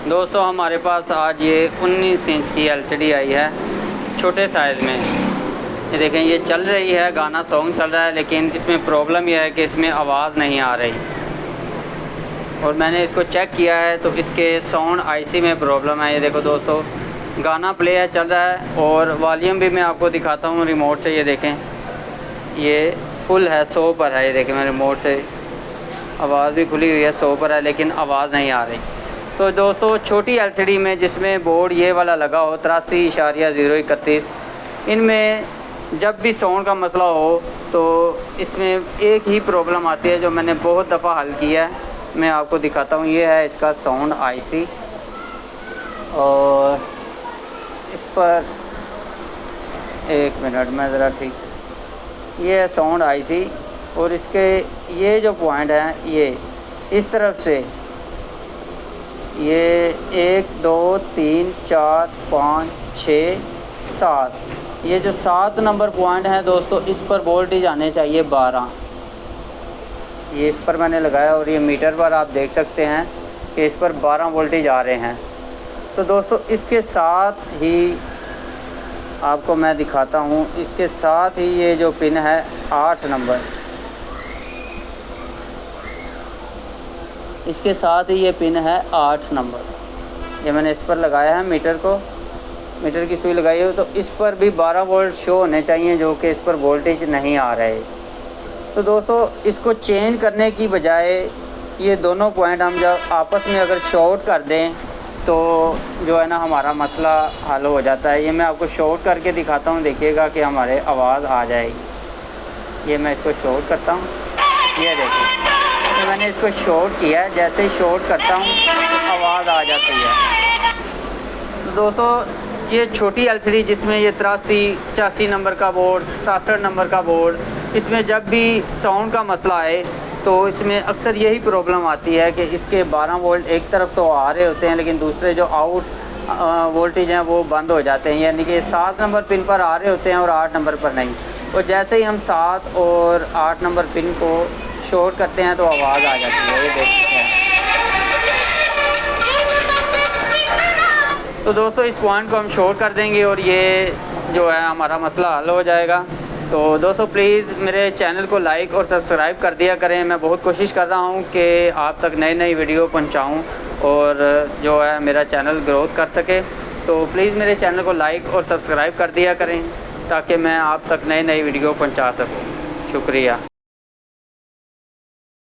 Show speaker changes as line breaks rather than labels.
दोस्तों हमारे पास आज ये 19 इंच की एलसीडी आई है छोटे साइज़ में। ये देखें, ये चल रही है, गाना सॉन्ग चल रहा है, लेकिन इसमें प्रॉब्लम यह है कि इसमें आवाज़ नहीं आ रही। और मैंने इसको चेक किया है तो इसके साउंड आईसी में प्रॉब्लम है। ये देखो दोस्तों, गाना प्ले है, चल रहा है, और वॉल्यूम भी मैं आपको दिखाता हूँ रिमोट से। ये देखें, ये फुल है, 100 पर है। ये देखें, मैं रिमोट से, आवाज़ भी खुली हुई है, 100 पर है, लेकिन आवाज़ नहीं आ रही। तो दोस्तों छोटी एलसीडी में जिसमें बोर्ड ये वाला लगा हो 83.031, इनमें जब भी साउंड का मसला हो तो इसमें एक ही प्रॉब्लम आती है जो मैंने बहुत दफ़ा हल किया है। मैं आपको दिखाता हूँ। ये है इसका साउंड आईसी, और इस पर एक मिनट में ज़रा ठीक से, ये है साउंड आईसी, और इसके ये जो पॉइंट हैं, ये इस तरफ से, ये 1 2 3 4 5 6 7, ये जो 7 नंबर पॉइंट है दोस्तों, इस पर वोल्टेज आने चाहिए 12। ये इस पर मैंने लगाया, और ये मीटर पर आप देख सकते हैं कि इस पर 12 वोल्टेज आ रहे हैं। तो दोस्तों इसके साथ ही आपको मैं दिखाता हूँ, इसके साथ ही ये जो पिन है 8 नंबर, इसके साथ ही ये पिन है 8 नंबर। ये मैंने इस पर लगाया है, मीटर की सुई लगाई हो, तो इस पर भी 12 वोल्ट शो होने चाहिए, जो कि इस पर वोल्टेज नहीं आ रहे। तो दोस्तों इसको चेंज करने की बजाय ये दोनों पॉइंट हम जब आपस में अगर शॉर्ट कर दें तो जो है ना, हमारा मसला हल हो जाता है। ये मैं आपको शॉर्ट करके दिखाता हूँ, देखिएगा कि हमारे आवाज़ आ जाएगी। ये मैं इसको शॉर्ट करता हूँ, ये देखिए, तो मैंने इसको शॉर्ट किया है। जैसे ही शॉर्ट करता हूँ आवाज़ आ जाती है। तो दोस्तों ये छोटी एलसीडी जिसमें ये 83 नंबर का बोर्ड, 67 नंबर का बोर्ड, इसमें जब भी साउंड का मसला आए तो इसमें अक्सर यही प्रॉब्लम आती है कि इसके 12 वोल्ट एक तरफ तो आ रहे होते हैं, लेकिन दूसरे जो आउट वोल्टेज हैं वो बंद हो जाते हैं। यानी कि 7 नंबर पिन पर आ रहे होते हैं और 8 नंबर पर नहीं। और जैसे ही हम 7 और 8 नंबर पिन को शॉर्ट करते हैं तो आवाज़ आ जाती है। ये देख सकते हैं। तो दोस्तों इस पॉइंट को हम शॉर्ट कर देंगे और ये जो है हमारा मसला हल हो जाएगा। तो दोस्तों प्लीज़ मेरे चैनल को लाइक और सब्सक्राइब कर दिया करें। मैं बहुत कोशिश कर रहा हूँ कि आप तक नई वीडियो पहुँचाऊँ और जो है मेरा चैनल ग्रोथ कर सके। तो प्लीज़ मेरे चैनल को लाइक और सब्सक्राइब कर दिया करें ताकि मैं आप तक नई वीडियो पहुँचा सकूँ। शुक्रिया।